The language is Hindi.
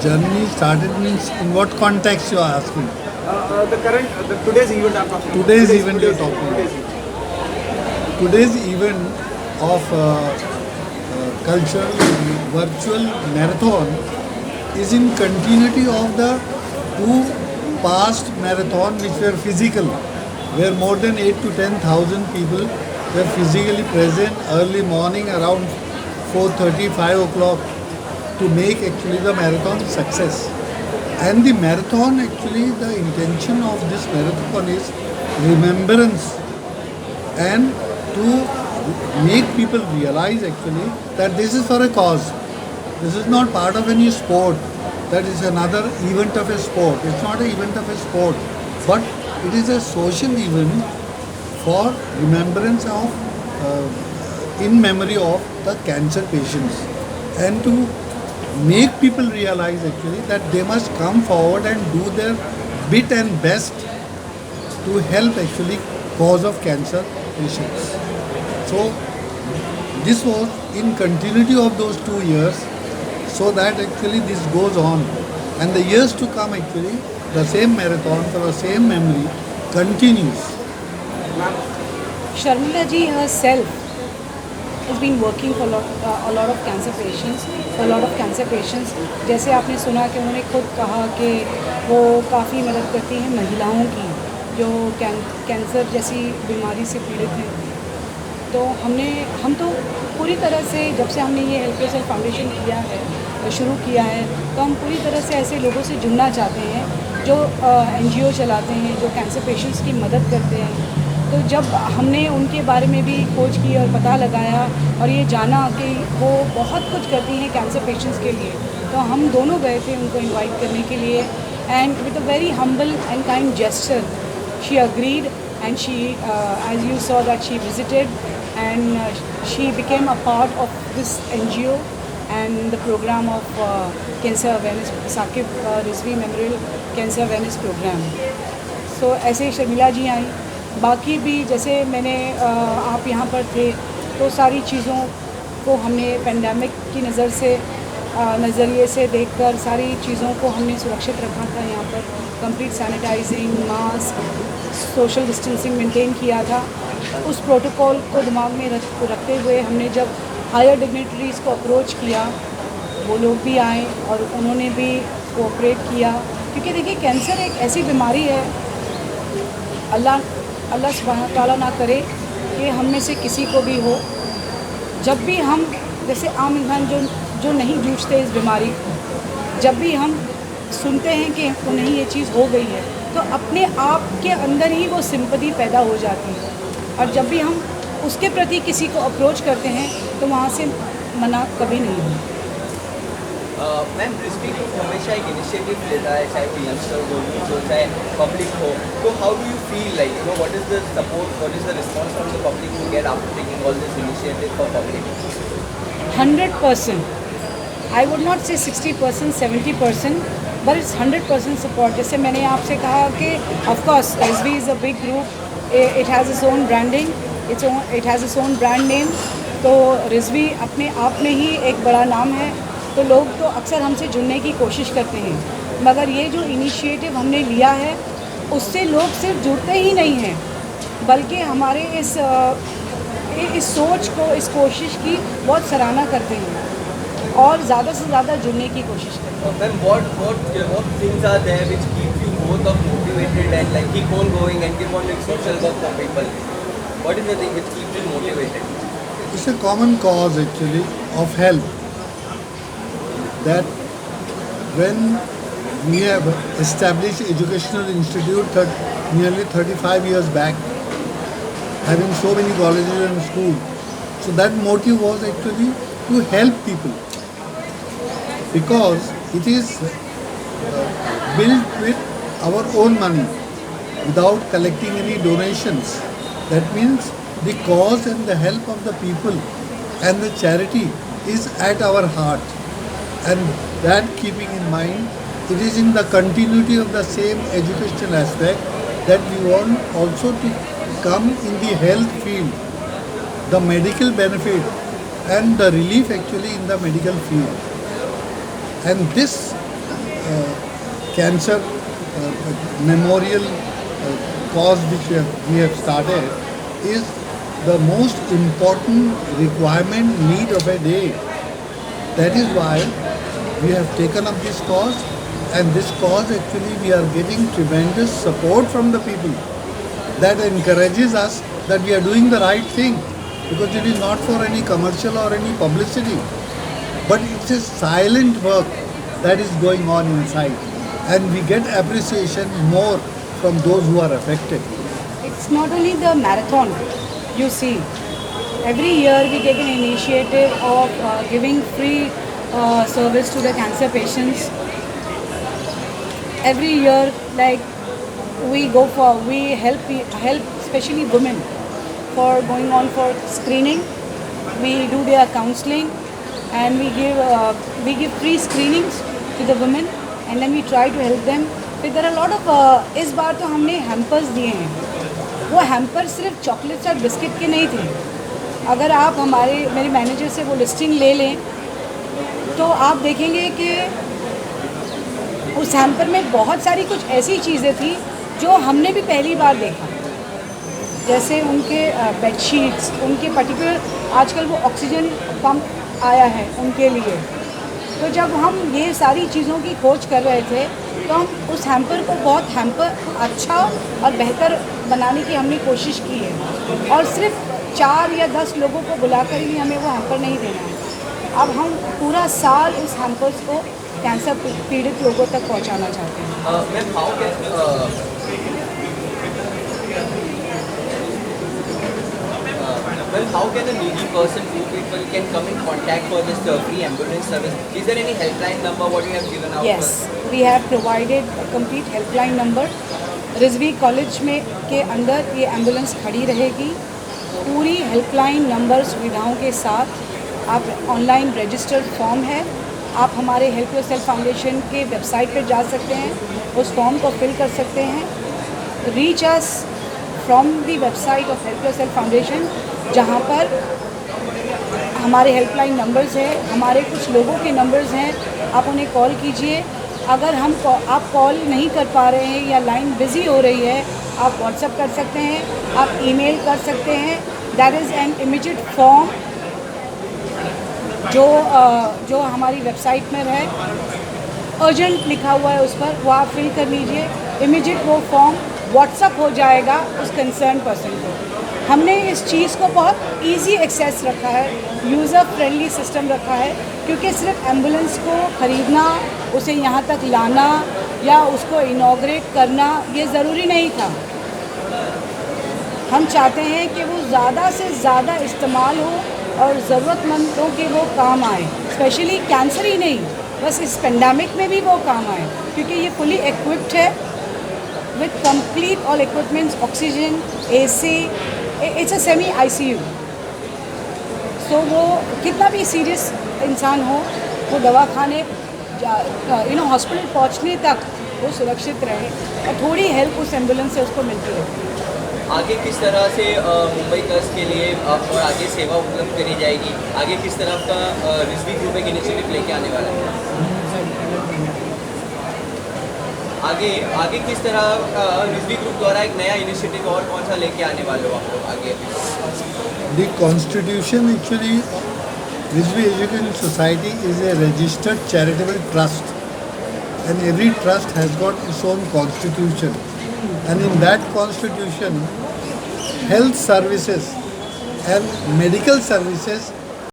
journey started means in what context you are asking? Today's event I'm talking about. Today's event you're talking about. Today's event. Today's event of cultural virtual marathon is in continuity of the two past marathon which were physical, where more than 8 to 10,000 people were physically present early morning around 4:30, 5 o'clock to make actually the marathon success. And the marathon actually, the intention of this marathon is remembrance and to make people realize actually that this is for a cause. This is not part of any sport. That is another event of a sport. It's not an event of a sport, but it is a social event for remembrance of, in memory of the cancer patients, and to make people realize actually that they must come forward and do their bit and best to help actually cause of cancer patients. So this was in continuity of those 2 years, so that actually this goes on, and the years to come actually the same marathon for the same memory continues. Sharmila ji herself has been working for a lot of cancer patients, जैसे आपने सुना कि उन्होंने खुद कहा कि वो काफ़ी मदद करती हैं महिलाओं की जो कैंसर जैसी बीमारी से पीड़ित हैं। तो हम तो पूरी तरह से जब से हमने ये हेल्पेज फाउंडेशन किया है, शुरू किया है, तो हम पूरी तरह से ऐसे लोगों से जुड़ना चाहते हैं जो NGO चलाते हैं, जो कैंसर पेशेंट्स की मदद करते हैं। तो जब हमने उनके बारे में भी खोज की और पता लगाया और ये जाना कि वो बहुत कुछ करती हैं कैंसर पेशेंट्स के लिए, तो हम दोनों गए थे उनको इनवाइट करने के लिए, and with a very humble and kind gesture she agreed, and she as you saw that she visited and she became a part of this NGO and the program of cancer awareness, Saqib Rizvi Memorial Cancer Awareness Program. So ऐसे शर्मिला जी आई, बाकी भी जैसे मैंने आप यहाँ पर थे तो सारी चीज़ों को हमने पेंडेमिक की नज़रिए से देखकर सारी चीज़ों को हमने सुरक्षित रखा था। यहाँ पर complete sanitising, mask, social distancing maintain किया था। उस प्रोटोकॉल को दिमाग में रखते हुए हमने जब हायर डिग्निटरीज़ को अप्रोच किया, वो लोग भी आए और उन्होंने भी कोऑपरेट किया, क्योंकि देखिए कैंसर एक ऐसी बीमारी है, अल्लाह सुब्हानहू तआला ना करे कि हम में से किसी को भी हो। जब भी हम जैसे आम इंसान जो नहीं जूझते इस बीमारी को, जब भी हम सुनते हैं कि उन्हें ये चीज़ हो गई है, तो अपने आप के अंदर ही वो सिंपैथी पैदा हो जाती है, और जब भी हम उसके प्रति किसी को अप्रोच करते हैं तो वहाँ से मना कभी नहीं होता। मैम, रिजवी ग्रुप हमेशा एक इनिशिएटिव लेता है, चाहे वो यंगस्टर हो चाहे पब्लिक हो, तो how do you feel like what is the support, what is the response from the public to get after taking all this initiative for public? 100%, I would not say 60%, 70%, but it's 100% support. जैसे मैंने आपसे कहा कि of course Rizvi is a big group, it has its own branding, it has its own brand name। तो रिजवी अपने आप में ही एक बड़ा नाम है, तो लोग तो अक्सर हमसे जुड़ने की कोशिश करते हैं, मगर ये जो इनिशिएटिव हमने लिया है उससे लोग सिर्फ जुड़ते ही नहीं हैं, बल्कि हमारे इस सोच को, इस कोशिश की बहुत सराहना करते हैं और ज़्यादा से ज़्यादा जुड़ने की कोशिश करते हैं। Then what things are there which keep you both of motivated and like keep on going and keep on doing social work for people? What is the thing which keeps you motivated? It's a common cause actually of help, that when we have established educational institute nearly 35 years back, having so many colleges and schools, so that motive was actually to help people, because it is built with our own money without collecting any donations. That means the cause and the help of the people and the charity is at our heart, and that keeping in mind, it is in the continuity of the same educational aspect that we want also to come in the health field, the medical benefit and the relief actually in the medical field. And this cancer memorial cause which we have started is the most important requirement need of a day. That is why we have taken up this cause, and this cause actually we are getting tremendous support from the people. That encourages us that we are doing the right thing, because it is not for any commercial or any publicity, but it's a silent work that is going on inside, and we get appreciation more from those who are affected. It's not only the marathon, you see. Every year we take an initiative of giving free service to the cancer patients. Every year, like we help especially women for going on for screening. We do their counseling, and we give free screenings to the women, and then we try to help them. फिर there are a lot of इस बार तो हमने हैम्पर्स दिए हैं. वो हैम्पर सिर्फ चॉकलेट्स और बिस्किट के नहीं थे. अगर आप मेरे मैनेजर से वो लिस्टिंग ले लें तो आप देखेंगे कि उस हैम्पर में बहुत सारी कुछ ऐसी चीज़ें थी जो हमने भी पहली बार देखा. जैसे उनके बेडशीट्स, उनके पर्टिकुलर आजकल वो ऑक्सीजन पंप आया है उनके लिए. तो जब हम ये सारी चीज़ों की खोज कर रहे थे तो हम उस हैम्पर को बहुत अच्छा और बेहतर बनाने की हमने कोशिश की है. और सिर्फ 4 या 10 लोगों को बुलाकर ही हमें वो हैम्पर नहीं देना है. अब हम पूरा साल इस हैम्पर्स को कैंसर पीड़ित लोगों तक पहुंचाना चाहते हैं. How can a needy person, who people can come in contact for this free ambulance service? Is there any helpline number what you have given out? Yes, we have provided a complete helpline number. Rizvi college में के अंदर ये एम्बुलेंस खड़ी रहेगी. पूरी हेल्पलाइन नंबर सुविधाओं के साथ. आप ऑनलाइन रजिस्टर्ड फॉर्म है, आप हमारे हेल्प योरसेल्फ फाउंडेशन के वेबसाइट पर जा सकते हैं, उस फॉर्म को फिल कर सकते हैं. Reach us from the website of help yourself foundation, जहाँ पर हमारे हेल्पलाइन नंबर्स हैं, हमारे कुछ लोगों के नंबर्स हैं. आप उन्हें कॉल कीजिए. अगर आप कॉल नहीं कर पा रहे हैं या लाइन बिज़ी हो रही है, आप व्हाट्सएप कर सकते हैं, आप ईमेल कर सकते हैं. That is an immediate form जो हमारी वेबसाइट में है. अर्जेंट लिखा हुआ है उस पर, वो आप फिल कर लीजिए. इमीडिएट वो फॉर्म व्हाट्सएप हो जाएगा उस कंसर्न पर्सन को. हमने इस चीज़ को बहुत इजी एक्सेस रखा है, यूज़र फ्रेंडली सिस्टम रखा है, क्योंकि सिर्फ एम्बुलेंस को ख़रीदना, उसे यहाँ तक लाना या उसको इनॉग्रेट करना ये ज़रूरी नहीं था. हम चाहते हैं कि वो ज़्यादा से ज़्यादा इस्तेमाल हो और ज़रूरतमंदों के वो काम आए. स्पेशली कैंसर ही नहीं, बस इस पेंडेमिक में भी वो काम आए, क्योंकि ये फुली इक्विप्ड है with complete all equipments, oxygen, AC. It's a semi ICU. So वो कितना भी सीरियस इंसान हो, वो दवाखाने हॉस्पिटल पहुंचने तक वो सुरक्षित रहे और थोड़ी हेल्प उस एम्बुलेंस से उसको मिलती रहे. आगे किस तरह से मुंबई ट्रस्ट के लिए और आगे सेवा उपलब्ध करी जाएगी? आगे किस तरह का रिजवी ग्रुप एक इनिशिएटिव लेके आने वाला है? आगे किस तरह रिजवी ग्रुप द्वारा एक नया इनिशिएटिव और कौन सा लेके आने वाले हो आप लोग आगे? The constitution actually, Rizvi Education Society is a registered charitable trust, and every trust has got its own constitution, and in that constitution health services and medical services